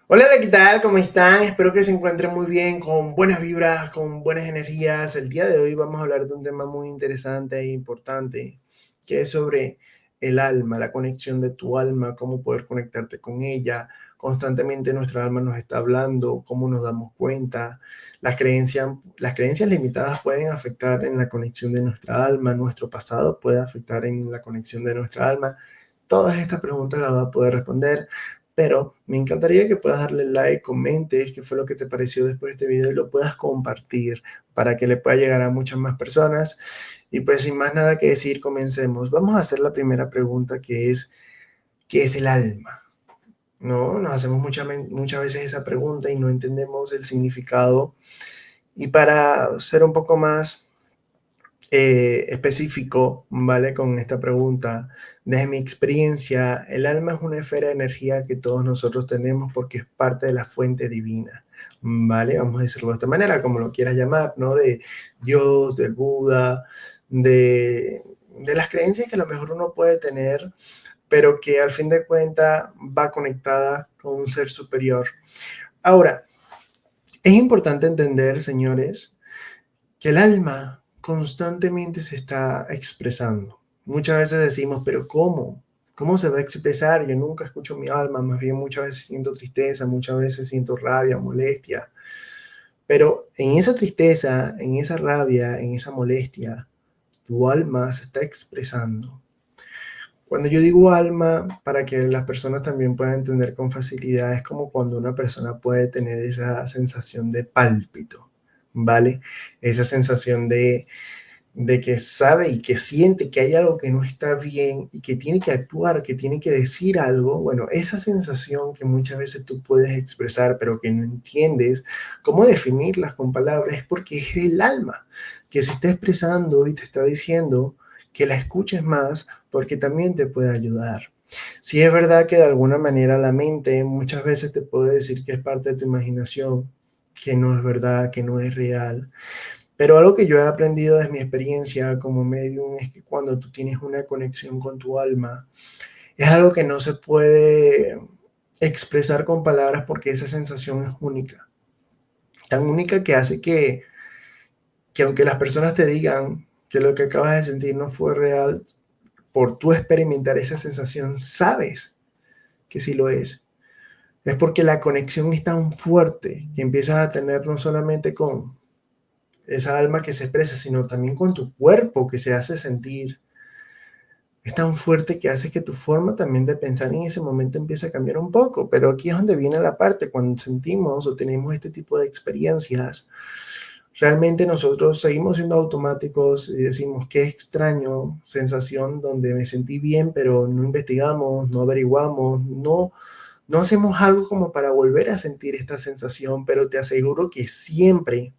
Hola, ¿qué tal? ¿Cómo están? Espero que se encuentren muy bien, con buenas vibras, con buenas energías. El día de hoy vamos a hablar de un tema muy interesante e importante, que es sobre el alma, la conexión de tu alma, cómo poder conectarte con ella. Constantemente nuestra alma nos está hablando, cómo nos damos cuenta. Las creencias limitadas pueden afectar en la conexión de nuestra alma, nuestro pasado puede afectar en la conexión de nuestra alma. Todas estas preguntas las vas a poder responder, pero me encantaría que puedas darle like, comentes qué fue lo que te pareció después de este video y lo puedas compartir para que le pueda llegar a muchas más personas. Y pues sin más nada que decir, comencemos. Vamos a hacer la primera pregunta que es, ¿qué es el alma? ¿No? Nos hacemos muchas veces esa pregunta y no entendemos el significado. Y para ser un poco más específico, ¿vale? Con esta pregunta. Desde mi experiencia, el alma es una esfera de energía que todos nosotros tenemos porque es parte de la fuente divina, ¿vale? Vamos a decirlo de esta manera, como lo quieras llamar, ¿no? De Dios, del Buda, de las creencias que a lo mejor uno puede tener, pero que al fin de cuentas va conectada con un ser superior. Ahora, es importante entender, señores, que el alma constantemente se está expresando. Muchas veces decimos, pero ¿cómo? ¿Cómo se va a expresar? Yo nunca escucho mi alma, más bien muchas veces siento tristeza, muchas veces siento rabia, molestia. Pero en esa tristeza, en esa rabia, en esa molestia, tu alma se está expresando. Cuando yo digo alma, para que las personas también puedan entender con facilidad, es como cuando una persona puede tener esa sensación de pálpito, ¿vale? Esa sensación de que sabe y que siente que hay algo que no está bien y que tiene que actuar, que tiene que decir algo. Bueno, esa sensación que muchas veces tú puedes expresar, pero que no entiendes cómo definirlas con palabras, es porque es el alma que se está expresando y te está diciendo que la escuches más porque también te puede ayudar. Sí es verdad que de alguna manera la mente muchas veces te puede decir que es parte de tu imaginación, que no es verdad, que no es real, pero algo que yo he aprendido desde mi experiencia como medium es que cuando tú tienes una conexión con tu alma, es algo que no se puede expresar con palabras porque esa sensación es única. Tan única que hace que aunque las personas te digan que lo que acabas de sentir no fue real, por tú experimentar esa sensación, sabes que sí lo es. Es porque la conexión es tan fuerte que empiezas a tener no solamente con esa alma que se expresa, sino también con tu cuerpo que se hace sentir. Es tan fuerte que hace que tu forma también de pensar en ese momento empiece a cambiar un poco. Pero aquí es donde viene la parte, cuando sentimos o tenemos este tipo de experiencias, realmente nosotros seguimos siendo automáticos y decimos, qué extraño sensación donde me sentí bien, pero no investigamos, no averiguamos, no hacemos algo como para volver a sentir esta sensación, pero te aseguro que siempre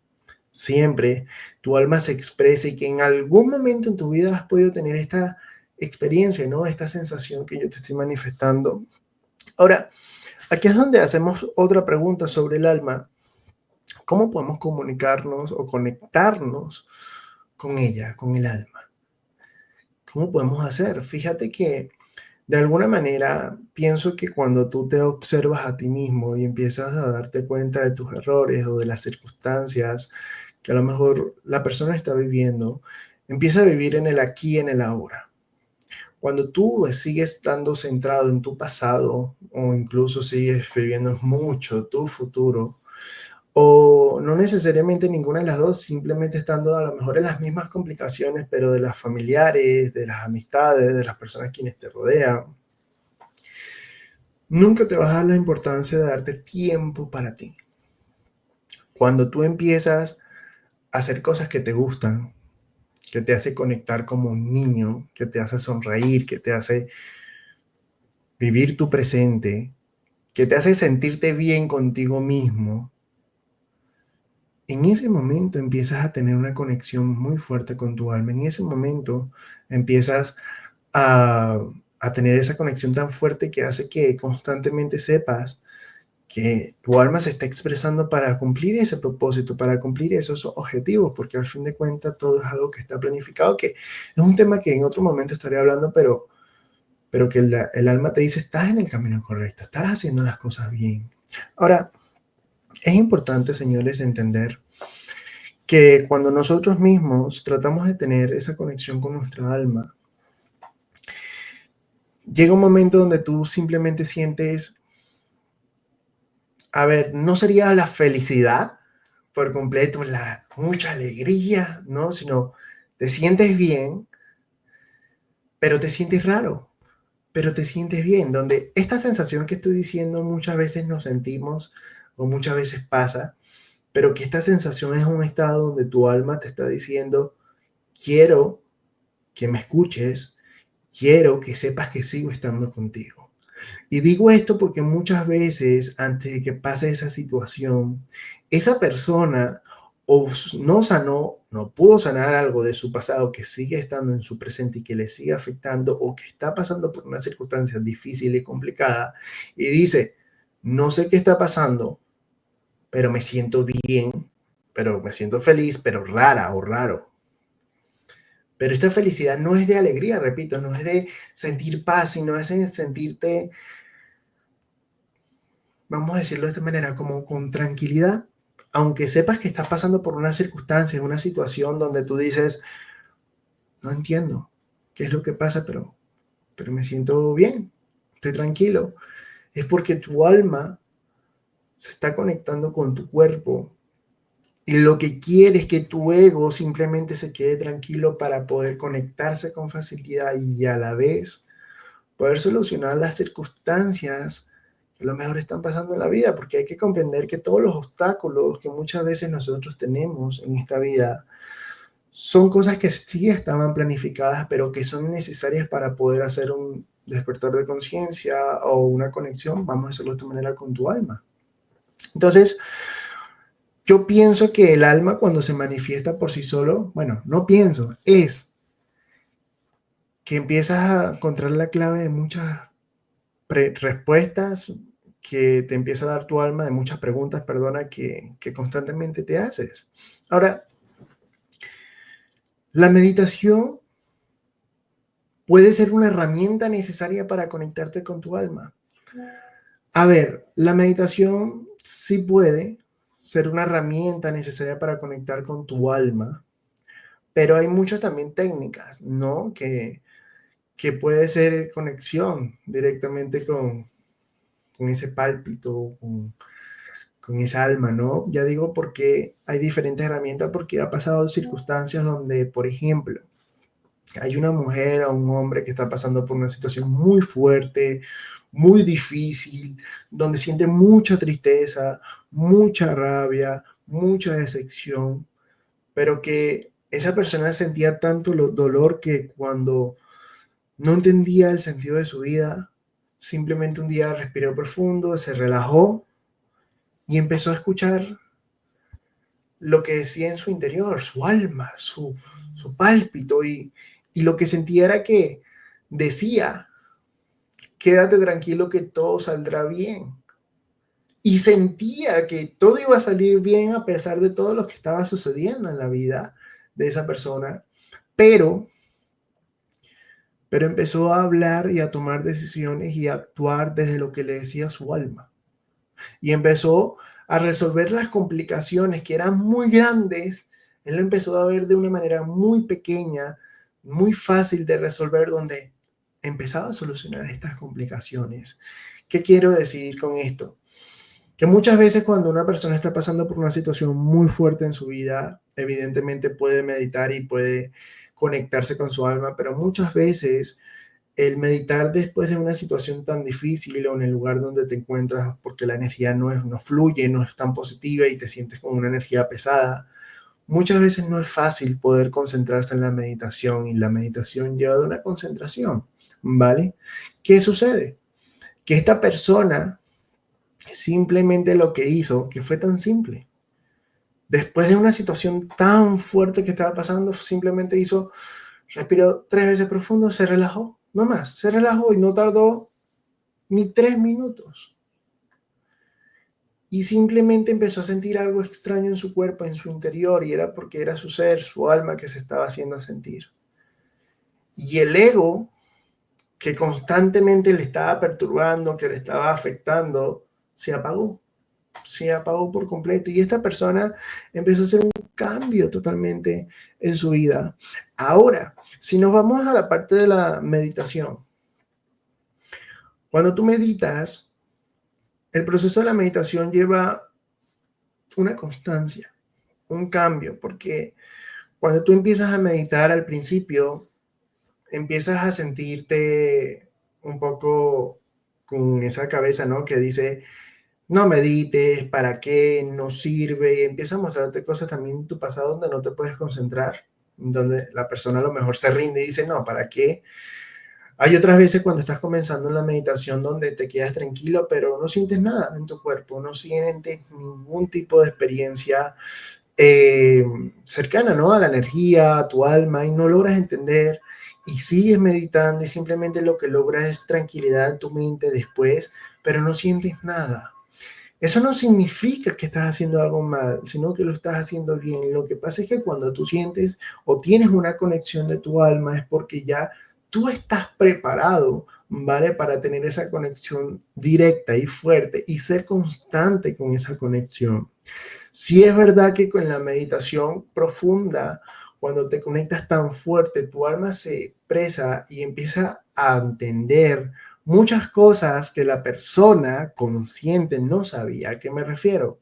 tu alma se expresa y que en algún momento en tu vida has podido tener esta experiencia, ¿no? Esta sensación que yo te estoy manifestando. Ahora, aquí es donde hacemos otra pregunta sobre el alma. ¿Cómo podemos comunicarnos o conectarnos con ella, con el alma? ¿Cómo podemos hacer? Fíjate que de alguna manera pienso que cuando tú te observas a ti mismo y empiezas a darte cuenta de tus errores o de las circunstancias que a lo mejor la persona está viviendo, empieza a vivir en el aquí y en el ahora. Cuando tú sigues estando centrado en tu pasado o incluso sigues viviendo mucho tu futuro, o no necesariamente ninguna de las dos, simplemente estando a lo mejor en las mismas complicaciones, pero de las familiares, de las amistades, de las personas quienes te rodean, nunca te vas a dar la importancia de darte tiempo para ti. Cuando tú empiezas a hacer cosas que te gustan, que te hace conectar como un niño, que te hace sonreír, que te hace vivir tu presente, que te hace sentirte bien contigo mismo, en ese momento empiezas a tener una conexión muy fuerte con tu alma. En ese momento empiezas a, a tener esa conexión tan fuerte que hace que constantemente sepas que tu alma se está expresando para cumplir ese propósito, para cumplir esos objetivos, porque al fin de cuentas todo es algo que está planificado, que es un tema que en otro momento estaré hablando, pero que el alma te dice, estás en el camino correcto, estás haciendo las cosas bien. Ahora, es importante, señores, entender que cuando nosotros mismos tratamos de tener esa conexión con nuestra alma, llega un momento donde tú simplemente sientes, a ver, no sería la felicidad por completo, mucha alegría, ¿no? Sino te sientes bien, pero te sientes raro, pero te sientes bien, donde esta sensación que estoy diciendo muchas veces nos sentimos o muchas veces pasa, pero que esta sensación es un estado donde tu alma te está diciendo, quiero que me escuches, quiero que sepas que sigo estando contigo. Y digo esto porque muchas veces antes de que pase esa situación, esa persona o no sanó, no pudo sanar algo de su pasado que sigue estando en su presente y que le sigue afectando o que está pasando por una circunstancia difícil y complicada y dice, no sé qué está pasando, pero me siento bien, pero me siento feliz, pero rara o raro. Pero esta felicidad no es de alegría, repito, no es de sentir paz, sino es de sentirte, vamos a decirlo de esta manera, como con tranquilidad, aunque sepas que estás pasando por una circunstancia, una situación donde tú dices, no entiendo qué es lo que pasa, pero me siento bien, estoy tranquilo. Es porque tu alma se está conectando con tu cuerpo y lo que quiere es que tu ego simplemente se quede tranquilo para poder conectarse con facilidad y a la vez poder solucionar las circunstancias que a lo mejor están pasando en la vida, porque hay que comprender que todos los obstáculos que muchas veces nosotros tenemos en esta vida son cosas que sí estaban planificadas, pero que son necesarias para poder hacer un despertar de conciencia o una conexión, vamos a hacerlo de esta manera, con tu alma. Entonces, yo pienso que el alma cuando se manifiesta por sí solo, bueno, no pienso, es que empiezas a encontrar la clave de muchas respuestas que te empieza a dar tu alma, de muchas preguntas, perdona, que constantemente te haces. Ahora, la meditación puede ser una herramienta necesaria para conectarte con tu alma. A ver, la meditación sí puede ser una herramienta necesaria para conectar con tu alma, pero hay muchas también técnicas, ¿no? Que puede ser conexión directamente con ese pálpito, con esa alma, ¿no? Ya digo porque hay diferentes herramientas, porque ha pasado circunstancias donde, por ejemplo, hay una mujer o un hombre que está pasando por una situación muy fuerte, muy difícil, donde siente mucha tristeza, mucha rabia, mucha decepción, pero que esa persona sentía tanto dolor que cuando no entendía el sentido de su vida, simplemente un día respiró profundo, se relajó y empezó a escuchar lo que decía en su interior, su alma, su pálpito, y lo que sentía era que decía, quédate tranquilo que todo saldrá bien. Y sentía que todo iba a salir bien a pesar de todo lo que estaba sucediendo en la vida de esa persona, pero, pero empezó a hablar y a tomar decisiones y a actuar desde lo que le decía su alma. Y empezó a resolver las complicaciones que eran muy grandes. Él lo empezó a ver de una manera muy pequeña, muy fácil de resolver, donde empezaba a solucionar estas complicaciones. ¿Qué quiero decir con esto? Que muchas veces cuando una persona está pasando por una situación muy fuerte en su vida, evidentemente puede meditar y puede conectarse con su alma, pero muchas veces el meditar después de una situación tan difícil o en el lugar donde te encuentras, porque la energía no fluye, no es tan positiva y te sientes con una energía pesada, muchas veces no es fácil poder concentrarse en la meditación y la meditación lleva de una concentración, ¿vale? ¿Qué sucede? Que esta persona simplemente lo que hizo, que fue tan simple, después de una situación tan fuerte que estaba pasando, simplemente hizo, respiró 3 veces profundo, se relajó, no más, se relajó y no tardó ni 3 minutos. Y simplemente empezó a sentir algo extraño en su cuerpo, en su interior, y era porque era su ser, su alma que se estaba haciendo sentir. Y el ego, que constantemente le estaba perturbando, que le estaba afectando, se apagó por completo y esta persona empezó a hacer un cambio totalmente en su vida. Ahora, si nos vamos a la parte de la meditación, cuando tú meditas, el proceso de la meditación lleva una constancia, un cambio, porque cuando tú empiezas a meditar al principio, empiezas a sentirte un poco con esa cabeza, ¿no? Que dice, no medites, ¿para qué? No sirve. Y empieza a mostrarte cosas también en tu pasado donde no te puedes concentrar, donde la persona a lo mejor se rinde y dice, no, ¿para qué? Hay otras veces cuando estás comenzando en la meditación donde te quedas tranquilo, pero no sientes nada en tu cuerpo, no sientes ningún tipo de experiencia cercana, ¿no? A la energía, a tu alma, y no logras entender y sigues meditando y simplemente lo que logras es tranquilidad en tu mente después, pero no sientes nada. Eso no significa que estás haciendo algo mal, sino que lo estás haciendo bien. Lo que pasa es que cuando tú sientes o tienes una conexión de tu alma es porque ya tú estás preparado, ¿vale? Para tener esa conexión directa y fuerte y ser constante con esa conexión. Sí es verdad que con la meditación profunda, cuando te conectas tan fuerte, tu alma se expresa y empieza a entender muchas cosas que la persona consciente no sabía. ¿A qué me refiero?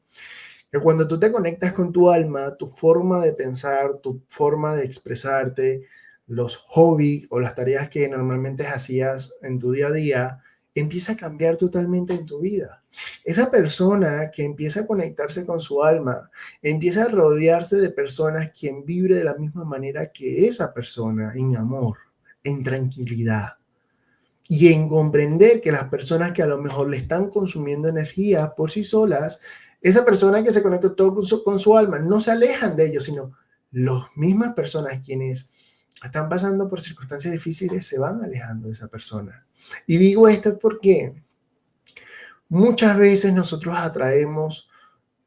Que cuando tú te conectas con tu alma, tu forma de pensar, tu forma de expresarte, los hobbies o las tareas que normalmente hacías en tu día a día, empieza a cambiar totalmente en tu vida. Esa persona que empieza a conectarse con su alma, empieza a rodearse de personas quien vibre de la misma manera que esa persona, en amor, en tranquilidad y en comprender que las personas que a lo mejor le están consumiendo energía por sí solas, esa persona que se conectó con su alma, no se alejan de ellos, sino las mismas personas quienes están pasando por circunstancias difíciles se van alejando de esa persona. Y digo esto porque muchas veces nosotros atraemos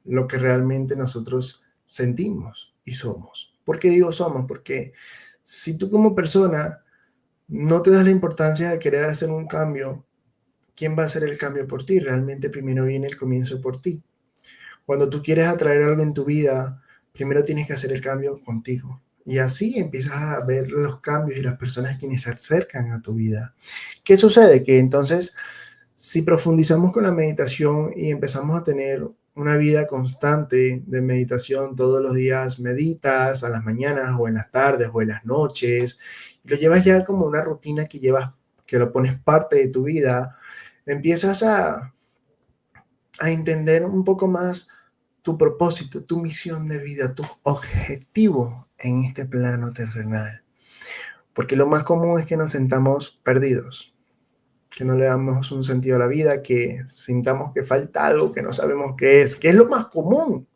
lo que realmente nosotros sentimos y somos. ¿Por qué digo somos? Porque si tú como persona no te das la importancia de querer hacer un cambio, ¿quién va a hacer el cambio por ti? Realmente primero viene el comienzo por ti. Cuando tú quieres atraer algo en tu vida, primero tienes que hacer el cambio contigo. Y así empiezas a ver los cambios y las personas quienes se acercan a tu vida. ¿Qué sucede? Que entonces, si profundizamos con la meditación y empezamos a tener una vida constante de meditación, todos los días meditas a las mañanas o en las tardes o en las noches, y lo llevas ya como una rutina que llevas, que lo pones parte de tu vida, empiezas a entender un poco más tu propósito, tu misión de vida, tu objetivo en este plano terrenal. Porque lo más común es que nos sentamos perdidos, que no le damos un sentido a la vida, que sintamos que falta algo que no sabemos qué es, que es lo más común.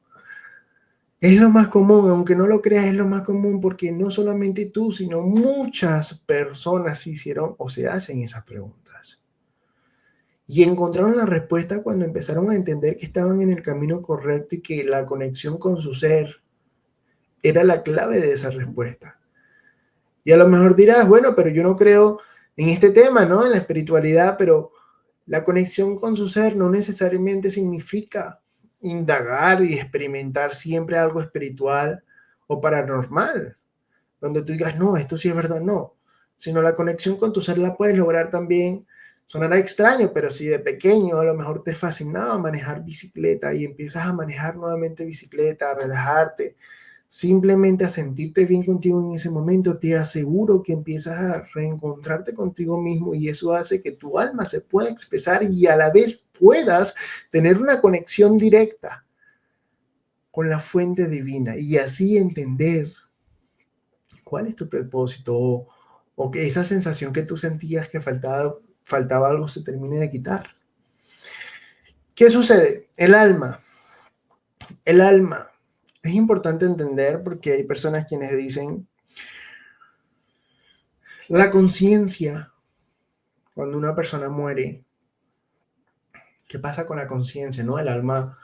Es lo más común, aunque no lo creas, es lo más común porque no solamente tú, sino muchas personas se hicieron o se hacen esas preguntas. Y encontraron la respuesta cuando empezaron a entender que estaban en el camino correcto y que la conexión con su ser era la clave de esa respuesta. Y a lo mejor dirás, bueno, pero yo no creo en este tema, ¿no? En la espiritualidad, pero la conexión con su ser no necesariamente significa indagar y experimentar siempre algo espiritual o paranormal, donde tú digas, no, esto sí es verdad, no, sino la conexión con tu ser la puedes lograr también. Sonará extraño, pero si de pequeño a lo mejor te fascinaba manejar bicicleta y empiezas a manejar nuevamente bicicleta, a relajarte, simplemente a sentirte bien contigo en ese momento, te aseguro que empiezas a reencontrarte contigo mismo y eso hace que tu alma se pueda expresar y a la vez puedas tener una conexión directa con la fuente divina y así entender cuál es tu propósito o que esa sensación que tú sentías que faltaba algo se termine de quitar. ¿Qué sucede? El alma. Es importante entender porque hay personas quienes dicen la conciencia. Cuando una persona muere, ¿qué pasa con la conciencia? ¿No? El alma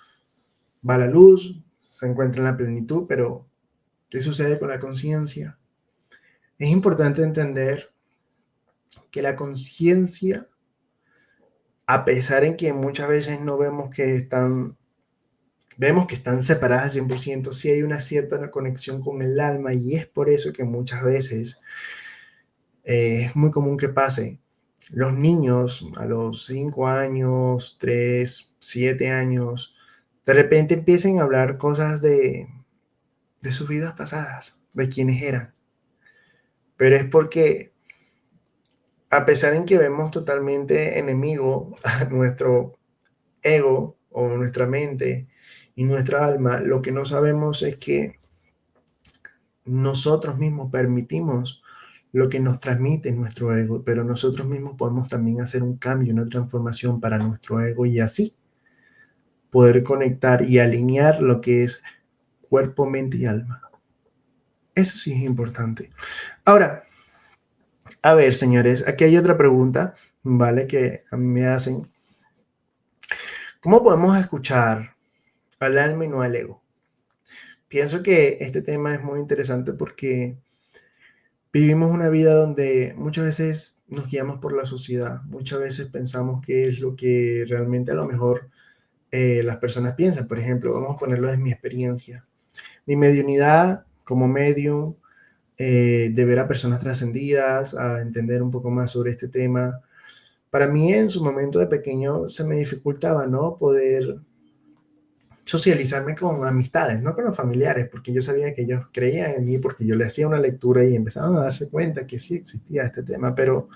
va a la luz, se encuentra en la plenitud, pero ¿qué sucede con la conciencia? Es importante entender que la conciencia a pesar en que muchas veces no vemos que están separadas al 100%, sí hay una cierta conexión con el alma y es por eso que muchas veces es muy común que pase. Los niños a los 5 años, 3, 7 años, de repente empiecen a hablar cosas de sus vidas pasadas, de quiénes eran. Pero es porque a pesar en que vemos totalmente enemigo a nuestro ego o nuestra mente y nuestra alma, lo que no sabemos es que nosotros mismos permitimos lo que nos transmite nuestro ego, pero nosotros mismos podemos también hacer un cambio, una transformación para nuestro ego y así poder conectar y alinear lo que es cuerpo, mente y alma. Eso sí es importante. Ahora, a ver, señores, aquí hay otra pregunta, ¿vale? Que a mí me hacen. ¿Cómo podemos escuchar al alma y no al ego? Pienso que este tema es muy interesante porque vivimos una vida donde muchas veces nos guiamos por la sociedad, muchas veces pensamos que es lo que realmente a lo mejor las personas piensan. Por ejemplo, vamos a ponerlo en mi experiencia. Mi mediunidad como medium, de ver a personas trascendidas, a entender un poco más sobre este tema. Para mí en su momento de pequeño se me dificultaba, ¿no? Poder socializarme con amistades, no con los familiares, porque yo sabía que ellos creían en mí, porque yo le hacía una lectura y empezaban a darse cuenta que sí existía este tema, pero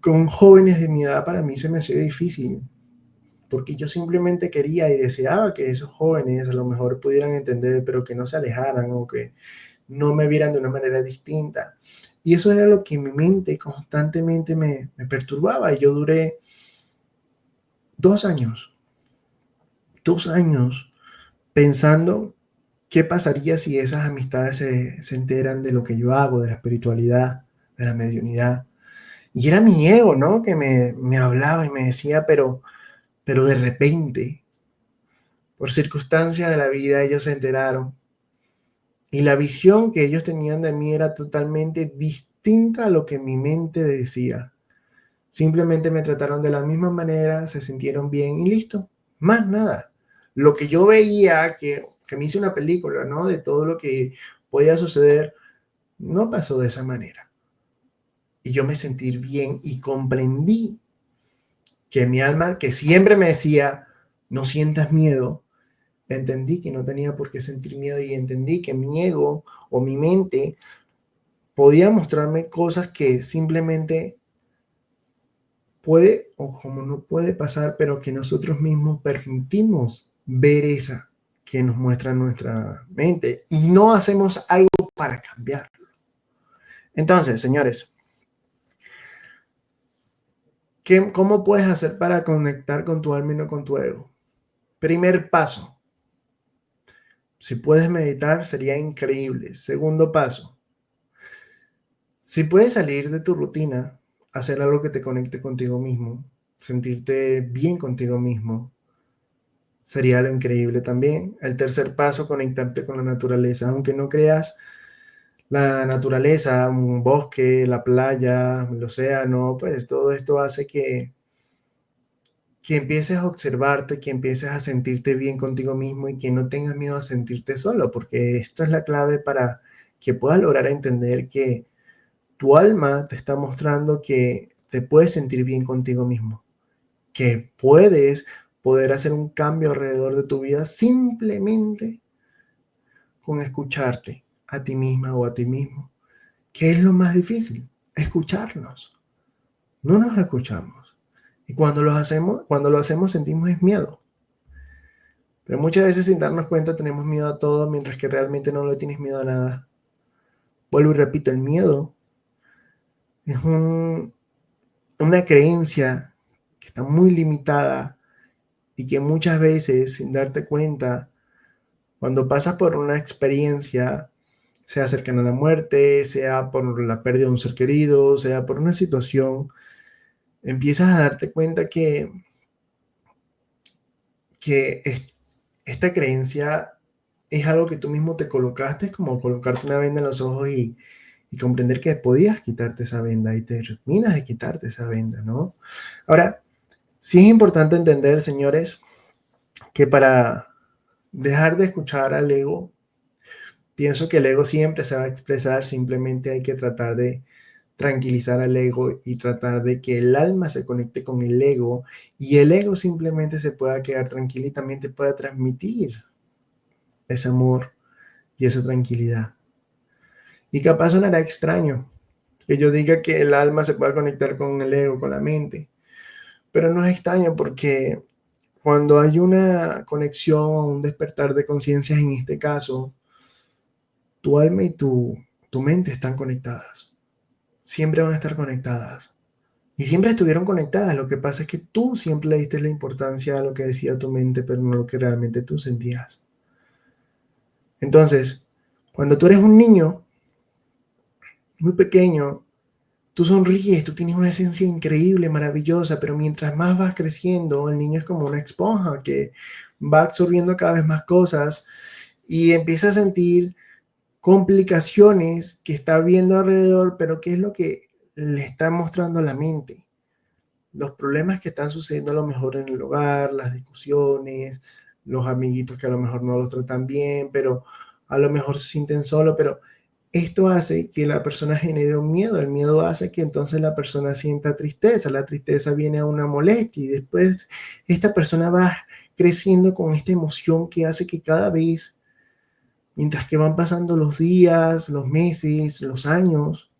con jóvenes de mi edad para mí se me hacía difícil, porque yo simplemente quería y deseaba que esos jóvenes a lo mejor pudieran entender, pero que no se alejaran o que no me vieran de una manera distinta. Y eso era lo que en mi mente constantemente me perturbaba. Y yo duré 2 años, 2 años pensando qué pasaría si esas amistades se enteran de lo que yo hago, de la espiritualidad, de la mediunidad. Y era mi ego, ¿no? Que me hablaba y me decía, pero de repente, por circunstancias de la vida, ellos se enteraron. Y la visión que ellos tenían de mí era totalmente distinta a lo que mi mente decía. Simplemente me trataron de la misma manera, se sintieron bien y listo. Más nada. Lo que yo veía, que me hice una película, ¿no? De todo lo que podía suceder, no pasó de esa manera. Y yo me sentí bien y comprendí que mi alma, que siempre me decía, no sientas miedo, entendí que no tenía por qué sentir miedo y entendí que mi ego o mi mente podía mostrarme cosas que simplemente puede o como no puede pasar, pero que nosotros mismos permitimos ver esa que nos muestra nuestra mente y no hacemos algo para cambiarlo. Entonces, señores, ¿cómo puedes hacer para conectar con tu alma y no con tu ego? Primer paso, si puedes meditar, sería increíble. Segundo paso, si puedes salir de tu rutina, hacer algo que te conecte contigo mismo, sentirte bien contigo mismo, sería lo increíble también. El tercer paso, conectarte con la naturaleza. Aunque no creas, la naturaleza, un bosque, la playa, el océano, pues todo esto hace que empieces a observarte, que empieces a sentirte bien contigo mismo y que no tengas miedo a sentirte solo, porque esto es la clave para que puedas lograr entender que tu alma te está mostrando que te puedes sentir bien contigo mismo, que puedes poder hacer un cambio alrededor de tu vida simplemente con escucharte a ti misma o a ti mismo. ¿Qué es lo más difícil? Escucharnos. No nos escuchamos. Y cuando lo hacemos sentimos es miedo. Pero muchas veces sin darnos cuenta tenemos miedo a todo, mientras que realmente no le tienes miedo a nada. Vuelvo y repito, el miedo es una creencia que está muy limitada y que muchas veces sin darte cuenta, cuando pasas por una experiencia, sea cercana a la muerte, sea por la pérdida de un ser querido, sea por una situación, empiezas a darte cuenta que esta creencia es algo que tú mismo te colocaste, es como colocarte una venda en los ojos y comprender que podías quitarte esa venda y terminas de quitarte esa venda, ¿no? Ahora, Sí es importante entender, señores, que para dejar de escuchar al ego, pienso que el ego siempre se va a expresar, simplemente hay que tratar de tranquilizar al ego y tratar de que el alma se conecte con el ego y el ego simplemente se pueda quedar tranquilo y también te pueda transmitir ese amor y esa tranquilidad. Y capaz sonará extraño que yo diga que el alma se pueda conectar con el ego, con la mente, pero no es extraño porque cuando hay una conexión, un despertar de conciencias en este caso, tu alma y tu mente están conectadas. Siempre van a estar conectadas. Y siempre estuvieron conectadas. Lo que pasa es que tú siempre le diste la importancia a lo que decía tu mente, pero no lo que realmente tú sentías. Entonces, cuando tú eres un niño muy pequeño, tú sonríes, tú tienes una esencia increíble, maravillosa, pero mientras más vas creciendo, el niño es como una esponja que va absorbiendo cada vez más cosas y empieza a sentir complicaciones que está viendo alrededor, pero ¿qué es lo que le está mostrando la mente? Los problemas que están sucediendo a lo mejor en el hogar, las discusiones, los amiguitos que a lo mejor no los tratan bien, pero a lo mejor se sienten solos, pero esto hace que la persona genere un miedo, el miedo hace que entonces la persona sienta tristeza, la tristeza viene a una molestia y después esta persona va creciendo con esta emoción que hace que cada vez, mientras que van pasando los días, los meses, los años,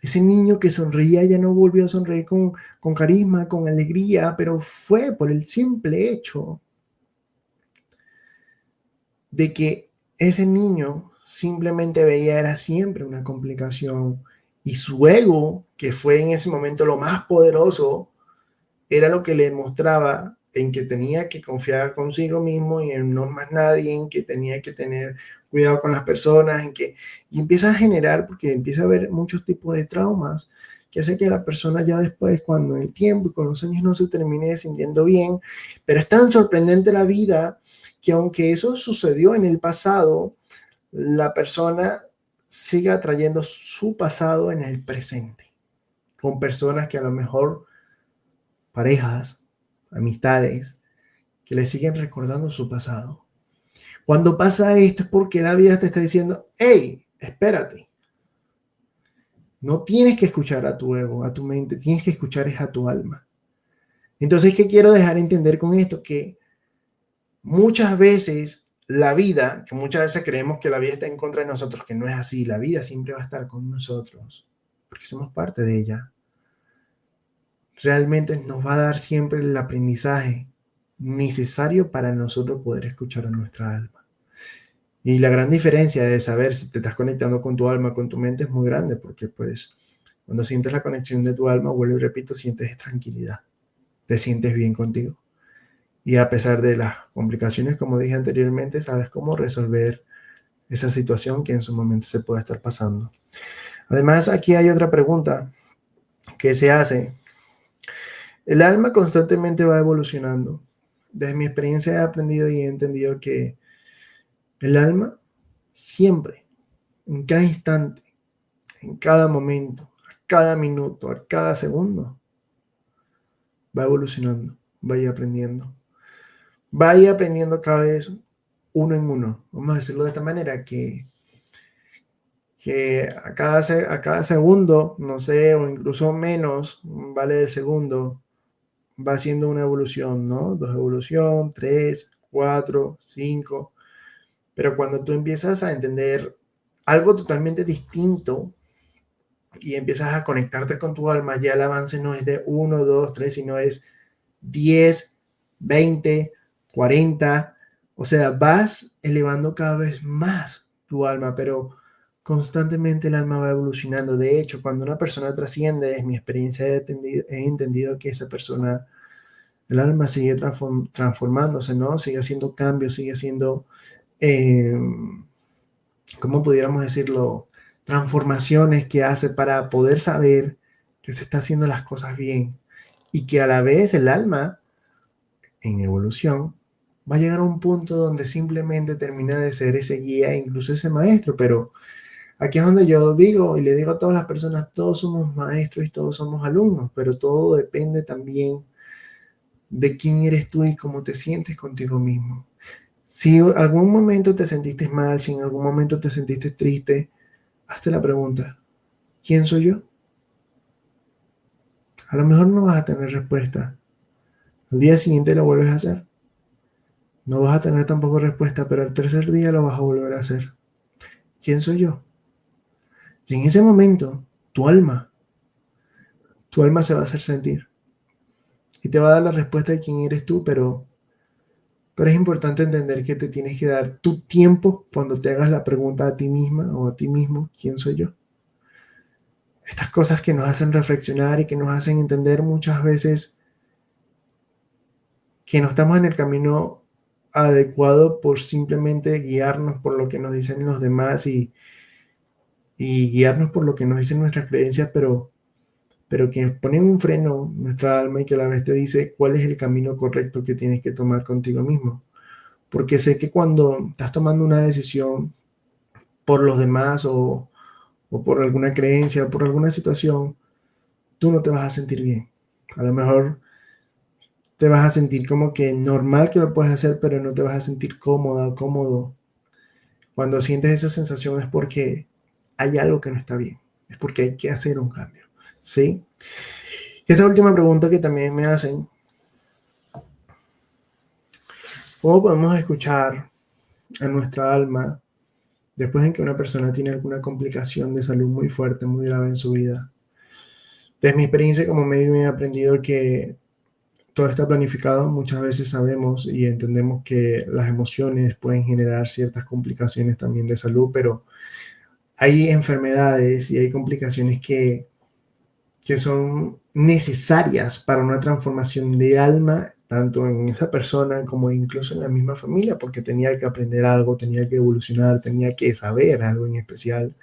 ese niño que sonreía ya no volvió a sonreír con carisma, con alegría, pero fue por el simple hecho de que ese niño simplemente veía era siempre una complicación y su ego, que fue en ese momento lo más poderoso, era lo que le mostraba en que tenía que confiar consigo mismo y en no más nadie, en que tenía que tener cuidado con las personas, y empieza a generar, porque empieza a haber muchos tipos de traumas, que hace que la persona ya después, cuando el tiempo y con los años no se termine sintiendo bien, pero es tan sorprendente la vida que aunque eso sucedió en el pasado, la persona siga trayendo su pasado en el presente, con personas que a lo mejor parejas, amistades, que le siguen recordando su pasado. Cuando pasa esto es porque la vida te está diciendo, hey, espérate, no tienes que escuchar a tu ego, a tu mente, tienes que escuchar es a tu alma. Entonces, ¿qué quiero dejar entender con esto? Que muchas veces la vida, que muchas veces creemos que la vida está en contra de nosotros, que no es así, la vida siempre va a estar con nosotros, porque somos parte de ella. Realmente nos va a dar siempre el aprendizaje necesario para nosotros poder escuchar a nuestra alma. Y la gran diferencia de saber si te estás conectando con tu alma, con tu mente, es muy grande, porque pues cuando sientes la conexión de tu alma, vuelvo y repito, sientes tranquilidad, te sientes bien contigo. Y a pesar de las complicaciones, como dije anteriormente, sabes cómo resolver esa situación que en su momento se puede estar pasando. Además, aquí hay otra pregunta que se hace. El alma constantemente va evolucionando. Desde mi experiencia he aprendido y he entendido que el alma siempre, en cada instante, en cada momento, a cada minuto, a cada segundo, va evolucionando, va a ir aprendiendo. Va a ir aprendiendo cada vez uno en uno. Vamos a decirlo de esta manera, que a cada segundo, no sé, o incluso menos, vale del segundo, va haciendo una evolución, ¿no? 2 evolución, 3, 4, 5. Pero cuando tú empiezas a entender algo totalmente distinto y empiezas a conectarte con tu alma, ya el avance no es de 1, 2, 3, sino es 10, 20, 40. O sea, vas elevando cada vez más tu alma, pero constantemente el alma va evolucionando. De hecho, cuando una persona trasciende, en mi experiencia he entendido que esa persona, el alma sigue transformándose, ¿no? Sigue haciendo cambios, sigue haciendo, eh, ¿cómo pudiéramos decirlo? Transformaciones que hace para poder saber que se está haciendo las cosas bien y que a la vez el alma en evolución va a llegar a un punto donde simplemente termina de ser ese guía e incluso ese maestro, pero aquí es donde yo digo y le digo a todas las personas, todos somos maestros y todos somos alumnos, pero todo depende también de quién eres tú y cómo te sientes contigo mismo. Si en algún momento te sentiste mal, si en algún momento te sentiste triste, hazte la pregunta, ¿quién soy yo? A lo mejor no vas a tener respuesta. Al día siguiente lo vuelves a hacer. No vas a tener tampoco respuesta, pero al tercer día lo vas a volver a hacer. ¿Quién soy yo? Y en ese momento, tu alma se va a hacer sentir y te va a dar la respuesta de quién eres tú, pero es importante entender que te tienes que dar tu tiempo cuando te hagas la pregunta a ti misma o a ti mismo, ¿quién soy yo? Estas cosas que nos hacen reflexionar y que nos hacen entender muchas veces que no estamos en el camino adecuado por simplemente guiarnos por lo que nos dicen los demás y guiarnos por lo que nos dicen nuestras creencias, pero que ponen un freno en nuestra alma y que a la vez te dice cuál es el camino correcto que tienes que tomar contigo mismo. Porque sé que cuando estás tomando una decisión por los demás o por alguna creencia o por alguna situación, tú no te vas a sentir bien. A lo mejor te vas a sentir como que normal que lo puedes hacer, pero no te vas a sentir cómoda o cómodo. Cuando sientes esa sensación es porque hay algo que no está bien, es porque hay que hacer un cambio, ¿sí? Y esta última pregunta que también me hacen, ¿cómo podemos escuchar a nuestra alma después de que una persona tiene alguna complicación de salud muy fuerte, muy grave en su vida? Desde mi experiencia como médico he aprendido que todo está planificado. Muchas veces sabemos y entendemos que las emociones pueden generar ciertas complicaciones también de salud, pero hay enfermedades y hay complicaciones que son necesarias para una transformación de alma, tanto en esa persona como incluso en la misma familia, porque tenía que aprender algo, tenía que evolucionar, tenía que saber algo en especial.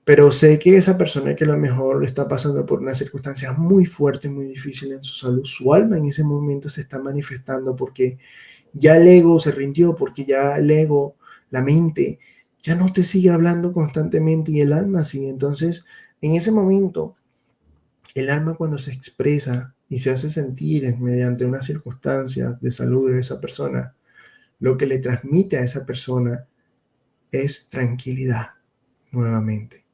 Pero sé que esa persona que a lo mejor está pasando por una circunstancia muy fuerte, muy difícil en su salud, su alma en ese momento se está manifestando porque ya el ego se rindió, porque ya el ego, la mente, ya no te sigue hablando constantemente y el alma sí. Entonces, en ese momento, el alma cuando se expresa y se hace sentir mediante una circunstancia de salud de esa persona, lo que le transmite a esa persona es tranquilidad nuevamente,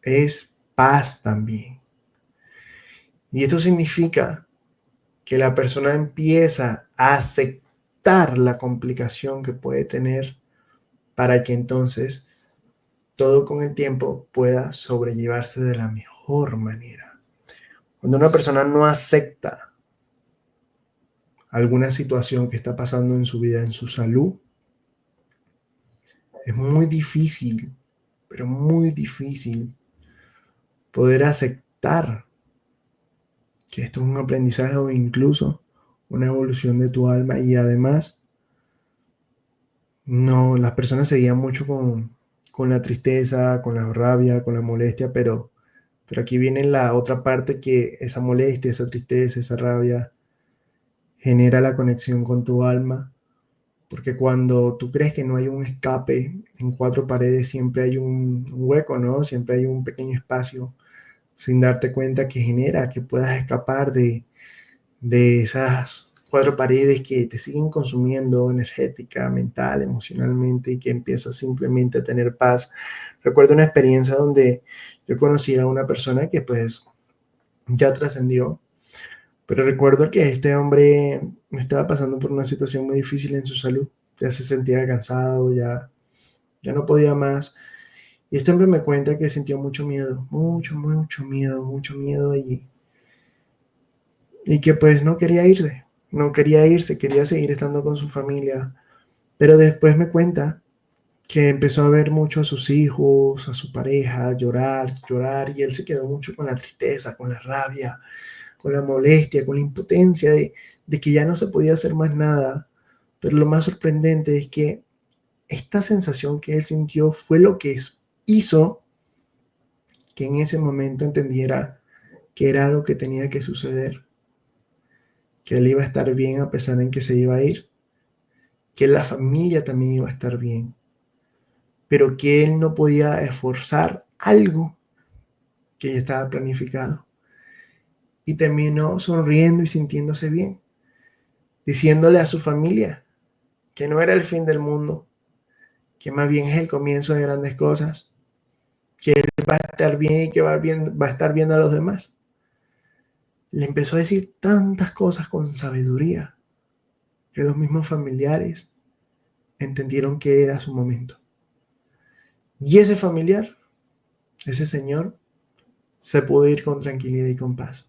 es paz también. Y esto significa que la persona empieza a aceptar la complicación que puede tener para que entonces todo con el tiempo pueda sobrellevarse de la mejor manera. Cuando una persona no acepta alguna situación que está pasando en su vida, en su salud, es muy difícil, pero muy difícil poder aceptar que esto es un aprendizaje o incluso una evolución de tu alma y además no, las personas seguían mucho con la tristeza, con la rabia, con la molestia, pero aquí viene la otra parte que esa molestia, esa tristeza, esa rabia genera la conexión con tu alma, porque cuando tú crees que no hay un escape en cuatro paredes, siempre hay un hueco, ¿no? Siempre hay un pequeño espacio sin darte cuenta que genera que puedas escapar de esas cuatro paredes que te siguen consumiendo energética, mental, emocionalmente y que empiezas simplemente a tener paz. Recuerdo una experiencia donde yo conocí a una persona que pues ya trascendió, pero recuerdo que este hombre estaba pasando por una situación muy difícil en su salud. Ya se sentía cansado, ya no podía más. Y este hombre me cuenta que sintió mucho miedo, mucho miedo y que pues no quería irse, no quería irse, quería seguir estando con su familia. Pero después me cuenta que empezó a ver mucho a sus hijos, a su pareja, llorar, llorar, y él se quedó mucho con la tristeza, con la rabia, con la molestia, con la impotencia de que ya no se podía hacer más nada. Pero lo más sorprendente es que esta sensación que él sintió fue lo que hizo que en ese momento entendiera que era algo que tenía que suceder, que él iba a estar bien a pesar en que se iba a ir, que la familia también iba a estar bien, pero que él no podía esforzar algo que ya estaba planificado. y terminó sonriendo y sintiéndose bien, diciéndole a su familia que no era el fin del mundo, que más bien es el comienzo de grandes cosas, que él va a estar bien y que va a estar bien a los demás. Le empezó a decir tantas cosas con sabiduría que los mismos familiares entendieron que era su momento. Y ese familiar, ese señor, se pudo ir con tranquilidad y con paz.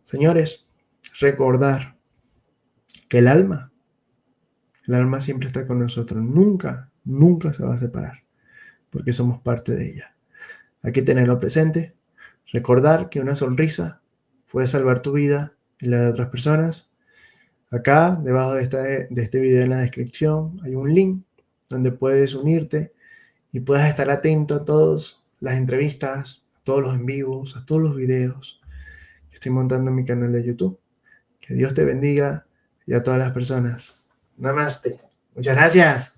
Señores, recordar que el alma siempre está con nosotros, nunca, nunca se va a separar, porque somos parte de ella. Hay que tenerlo presente, recordar que una sonrisa puede salvar tu vida y la de otras personas. Acá, debajo de este video en la descripción, hay un link donde puedes unirte y puedas estar atento a todas las entrevistas, a todos los en vivos, a todos los videos que estoy montando en mi canal de YouTube. Que Dios te bendiga y a todas las personas. Namaste. Muchas gracias.